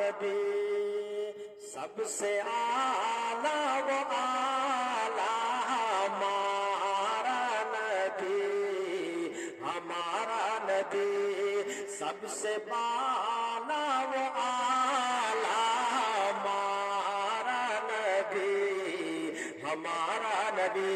نبی سب سے اعلیٰ وہ اعلیٰ ہمارا نبی سب سے بالا وہ اعلیٰ ہمارا نبی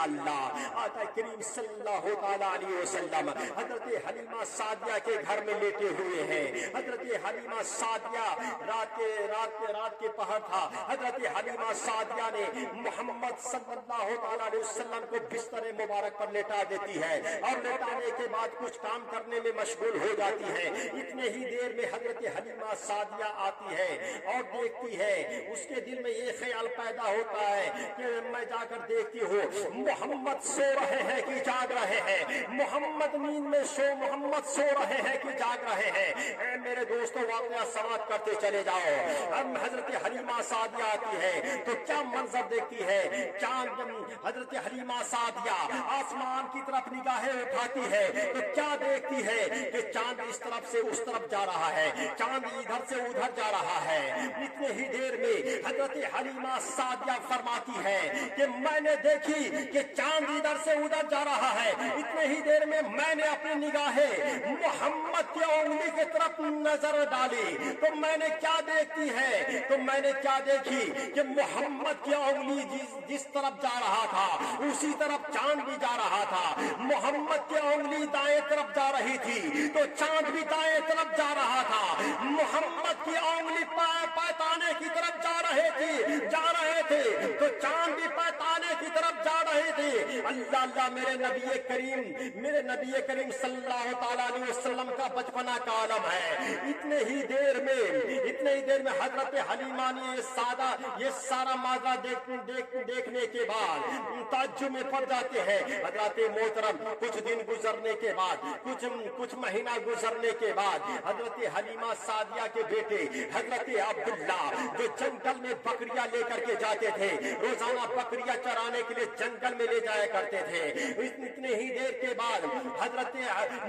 اللہ آقا کریم صلی اللہ تعالیٰ علیہ وسلم حضرت حلیمہ سعدیہ کے گھر میں لیٹے ہوئے ہیں. حضرت حلیمہ سعدیہ رات کے پہر تھا. حضرت حلیمہ سعدیہ نے محمد صلی اللہ تعالیٰ علیہ وسلم کو بستر مبارک پر لیٹا دیتی ہے اور لیٹانے کے بعد کچھ کام کرنے میں مشغول ہو جاتی ہے. اتنے ہی دیر میں حضرت حلیمہ سعدیہ آتی ہے اور دیکھتی ہے. اس کے دل میں یہ خیال پیدا ہوتا ہے کہ میں جا کر دیکھتی ہوں محمد سو رہے ہیں کہ جاگ رہے ہیں, محمد نیند میں محمد سو رہے ہیں کہ جاگ رہے ہیں. اے میرے دوستوں واقعہ سماعت کرتے چلے جاؤ. اب حضرت حلیمہ سعدیہ آتی ہے تو کیا منظر دیکھتی ہے. چاند حضرت حلیمہ سعدیہ آسمان کی طرف نگاہیں اٹھاتی ہے تو کیا دیکھتی ہے کہ چاند اس طرف سے اس طرف جا رہا ہے, چاند ادھر سے ادھر جا رہا ہے. اتنے ہی دیر میں حضرت حلیمہ سعدیہ فرماتی ہے کہ میں نے دیکھی کہ چاند ادھر سے ادھر جا رہا ہے. اتنے ہی دیر میں میں نے اپنی نگاہیں محمد کی انگلی کی طرف نظر ڈالی تو میں نے کیا دیکھتی ہے, تو میں نے کیا دیکھی کہ محمد کی انگلی جس طرف جا رہا تھا اسی طرف چاند بھی جا رہا تھا. محمد کی انگلی دائیں طرف جا رہی تھی تو چاند بھی دائیں طرف جا رہا تھا. محمد کی انگلی پایتانے کی طرف جا رہے تھے تو چاند بھی پایتانے کی طرف جا رہے تھے. اللہ میرے نبی کریم صلی اللہ تعالیٰ علیہ وسلم کا بچپنا کا عالم ہے. اتنے ہی دیر میں حضرت حلیمہ نے یہ سارا ماجرا دیکھنے کے بعد تعجب میں پڑ جاتے ہیں. حضرت محترم کچھ دن گزرنے کے بعد کچھ مہینہ گزرنے کے بعد حضرت حلیمہ سعدیہ کے بیٹے حضرت عبداللہ جو جنگل میں بکریاں لے کر کے جاتے تھے, روزانہ بکریاں چرانے کے لیے جنگل میں لے جایا کرتے تھے. اتنے ہی دیر کے بعد حضرت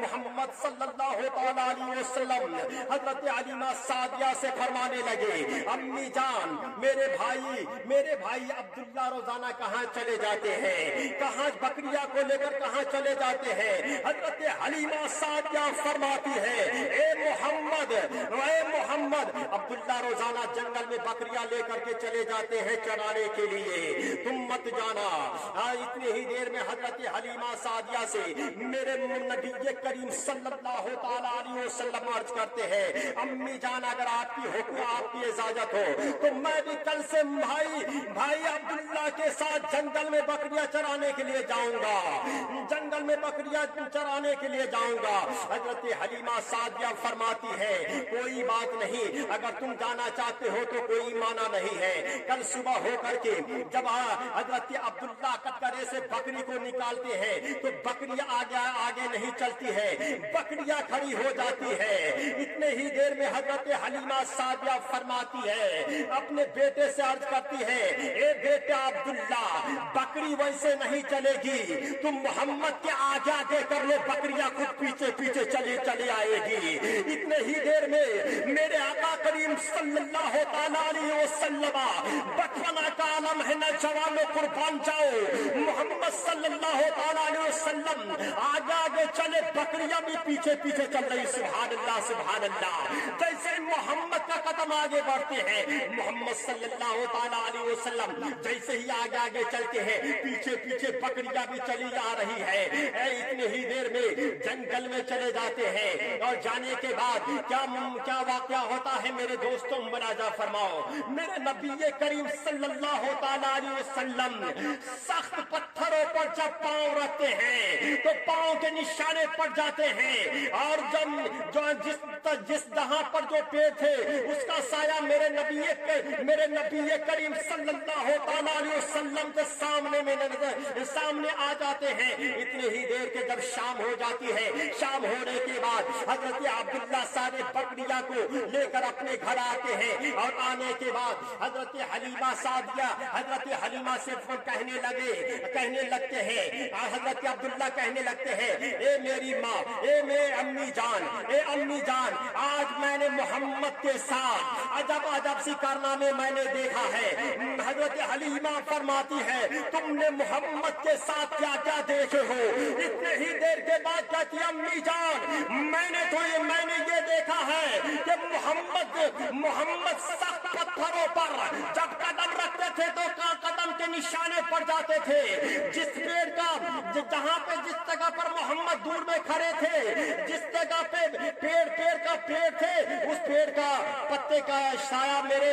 محمد صلی اللہ تعالیٰ علیہ وسلم حضرت حلیمہ سعدیہ سے فرمانے لگے امی جان میرے بھائی عبداللہ روزانہ کہاں چلے جاتے ہیں, کہاں بکریاں کو لے کر کہاں چلے جاتے ہیں. حضرت حلیمہ سعدیہ فرماتی ہے اے محمد عبداللہ روزانہ جنگل میں بکریاں لے کر کے چلے جاتے ہیں چرانے کے لیے, تم مت جانا. اتنی ہی دیر میں حضرت حلیمہ سعدیہ سے میرے نبی کریم صلی اللہ تعالیٰ علیہ وسلم عرض کرتے ہیں امی جان اگر آپ کی حکم آپ کی اجازت ہو تو میں بھی کل سے بھائی عبداللہ کے ساتھ جنگل میں بکریاں چرانے کے لیے جاؤں گا, جنگل میں بکریاں چرانے کے لیے جاؤں گا. حضرت حلیمہ سعدیہ فرماتی ہے کوئی بات نہیں, اگر تم جانا چاہتے ہو تو کوئی مانا نہیں ہے. کل صبح ہو کر کے جب حضرت عبداللہ کٹکرے سے بکری کو نکالتے ہیں تو بکریاں آگے نہیں چلتی ہے, بکریاں کھڑی ہو جاتی ہے. اتنے ہی دیر میں حضرت حلیمہ سعدیہ فرماتی ہے اپنے بیٹے سے عرض کرتی ہے اے بیٹا عبداللہ بکری ویسے نہیں چلے گی, تم محمد کے آگے کر لو, بکریاں خود پیچھے چلی آئے گی. اتنے ہی دیر میں میرے آقا کریم صلی اللہ تعالیٰ علیہ وسلم بچپنا کا عالم ہے نہ جوانوں قربان جاؤ, محمد صلی اللہ تعالیٰ علیہ وسلم آگے چلے, بکریاں بھی پیچھے چل رہی. سبحان اللہ سبحان اللہ. جیسے محمد کا قدم آگے بڑھتے ہیں محمد صلی اللہ تعالیٰ علیہ وسلم جیسے ہی آگے چلتے ہیں پیچھے بکریاں بھی چلی آ رہی ہے. اتنے ہی دیر میں جنگل میں چلے جاتے ہیں اور جانے کے بعد کیا واقعہ ہوتا ہے میرے دوستوں ملاحظہ فرماؤ. میرے نبی کریم صلی اللہ تعالیٰ علیہ وسلم سخت پتھروں پر جب پاؤں رکھتے ہیں تو پاؤں کے نشانے پڑ جاتے ہیں اور جس جہاں پر جو پیڑ تھے اس کا سایہ میرے نبی کریم صلی اللہ تعالیٰ علیہ وسلم کے سامنے آ جاتے ہیں. اتنی ہی دیر کے جب شام ہو جاتی ہے, شام ہونے کے بعد حضرت عبداللہ سارے بکریاں کو لے کر اپنے گھر آتے ہیں اور آنے کے بعد حضرت حلیمہ سعدیہ حضرت حلیمہ سے کہنے لگتی لگتے ہیں, حضرت عبداللہ کہنے لگتے ہیں, اے میری ماں, اے میری امی جان, اے امی جان, آج میں نے محمد کے ساتھ عجب عجب سی کارنامے میں نے دیکھا ہے. حضرت حلیمہ فرماتی ہے, تم نے محمد کے ساتھ کیا کیا دیکھے ہو؟ اتنے ہی دیر کے بعد کہتی امی جان, میں نے یہ دیکھا ہے کہ محمد سخت پتھروں پر جب قدم رکھتے تھے تو قدم کے نشانے پڑ جاتے تھے. جس پیڑ کا جہاں پہ جس جگہ پر محمد دور میں کھڑے تھے, جس جگہ پہ پیڑ کا پیڑ تھے, اس پیڑ کا پتے کا سایہ میرے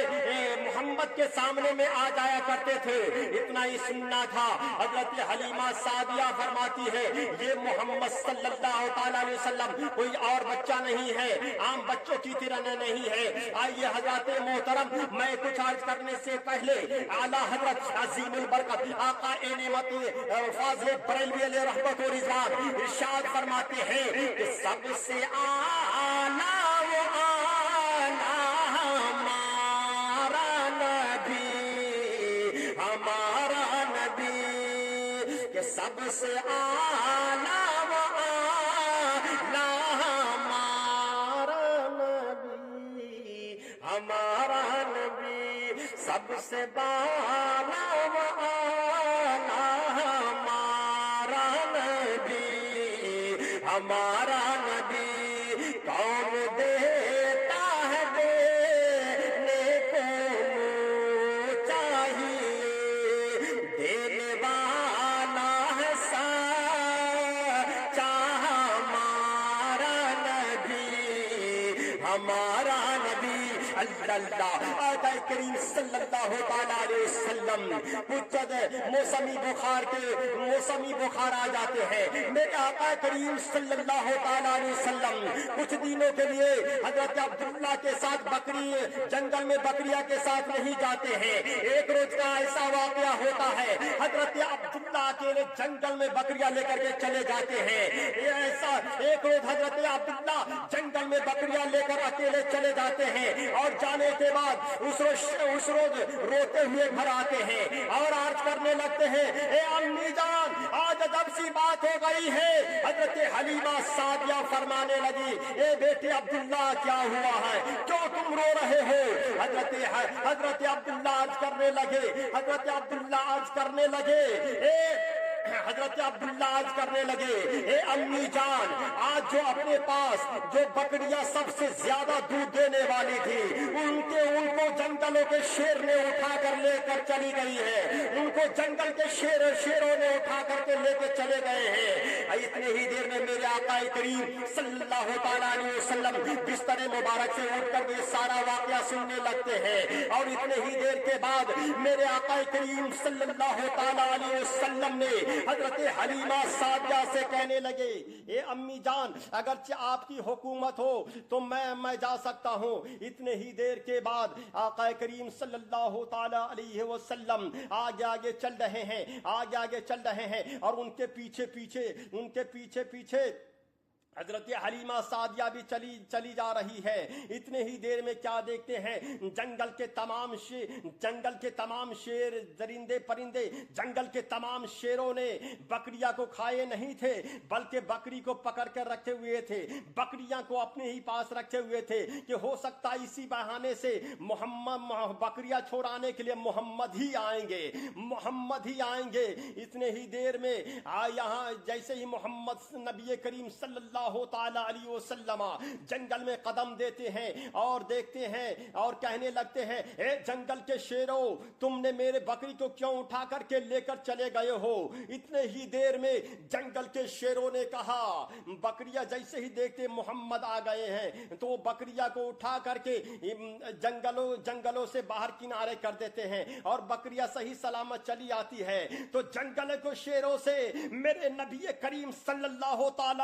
محمد کے سامنے میں آ جایا کرتے تھے. اتنا ہی سننا تھا. حضرت حلیمہ سعدیہ فرماتی ہے, یہ محمد صلی اللہ تعالیٰ علیہ وسلم کوئی اور بچہ نہیں ہے, عام بچوں کی طرح نہیں ہے. آئیے حضرات محترم, میں کچھ عرض کرنے سے پہلے اعلیٰ حضرت عظیم البرکت آقا نعمت فاضل بریلوی علیہ رحمت و رضوان ارشاد فرماتے ہیں کہ سب سے اعلیٰ و اعلیٰ ہمارا نبی, کہ سب سے اعلیٰ و اعلیٰ ہمارا نبی, سب سے بالا و اعلیٰ ہمارا نبی, کون دیتا ہے دینے کو چاہیے, دینے والا ہے سچا ہمارا نبی. اللہ آقا کریم صلی اللہ تعالیٰ علیہ وسلم کچھ موسمی بخار آ جاتے ہیں. میرے آقا کریم صلی اللہ تعالیٰ علیہ وسلم کچھ دنوں کے لیے حضرت عبداللہ کے ساتھ جنگل میں بکریا کے ساتھ نہیں جاتے ہیں. ایک روز کا ایسا واقعہ ہوتا ہے, حضرت عبداللہ اکیلے جنگل میں بکریا لے کر کے چلے جاتے ہیں. ایسا ایک روز حضرت عبداللہ جنگل میں بکریا لے کر اکیلے چلے جاتے ہیں, اور جانے کے بعد اس روز روتے ہوئے گھر آتے ہیں اور عرض کرنے لگتے ہیں, اے امی جان, آج عجب سی بات ہو گئی ہے. حضرت حلیمہ سعدیہ فرمانے لگی, اے بیٹے عبداللہ کیا ہوا ہے, کیوں تم رو رہے ہو؟ حضرت عبداللہ عرض کرنے لگے, اے امی جان, آج جو اپنے پاس جو بکریاں سب سے زیادہ دودھ دینے والی تھی, ان کو جنگلوں کے شیر نے اٹھا کر لے کر چلی گئی ہے. ان کو جنگل کے شیروں نے اٹھا کر کے لے کے چلے گئے ہیں. اتنے ہی دیر میں میرے آقا کریم صلی اللہ تعالیٰ علیہ وسلم بستر مبارک سے اٹھ کر یہ سارا واقعہ سننے لگتے ہیں, اور اتنے ہی دیر کے بعد میرے آقا کریم صلی اللہ تعالیٰ علیہ وسلم نے حضرت حلیمہ سعدیہ سے کہنے لگے, اے امی جان, اگرچہ آپ کی حکومت ہو تو میں جا سکتا ہوں. اتنے ہی دیر کے بعد آقا کریم صلی اللہ تعالیٰ علیہ وسلم آگے چل رہے ہیں, اور ان کے پیچھے حضرت حلیمہ سعدیہ بھی چلی جا رہی ہے. اتنے ہی دیر میں کیا دیکھتے ہیں, جنگل کے تمام شیر درندے پرندے, جنگل کے تمام شیروں نے بکریا کو کھائے نہیں تھے, بلکہ بکری کو پکڑ کر رکھے ہوئے تھے, بکریاں کو اپنے ہی پاس رکھے ہوئے تھے کہ ہو سکتا اسی بہانے سے بکریا چھوڑانے کے لیے محمد ہی آئیں گے. اتنے ہی دیر میں یہاں جیسے ہی محمد نبی کریم صلی اللہ تعالی علیہ وسلم جنگل میں قدم دیتے ہیں اور دیکھتے ہیں اور کہنے لگتے ہیں, اے جنگل کے شیروں, تم نے میرے بکری کو کیوں اٹھا کر کے لے کر چلے گئے ہو؟ اتنے ہی دیر میں جنگل کے شیروں نے کہا, بکریا جیسے ہی دیکھتے محمد آ گئے ہیں تو بکریا کو اٹھا کر کے جنگلوں سے باہر کنارے کر دیتے ہیں, اور بکریا صحیح سلامت چلی آتی ہے. تو جنگل کو شیروں سے میرے نبی کریم صلی اللہ تعالی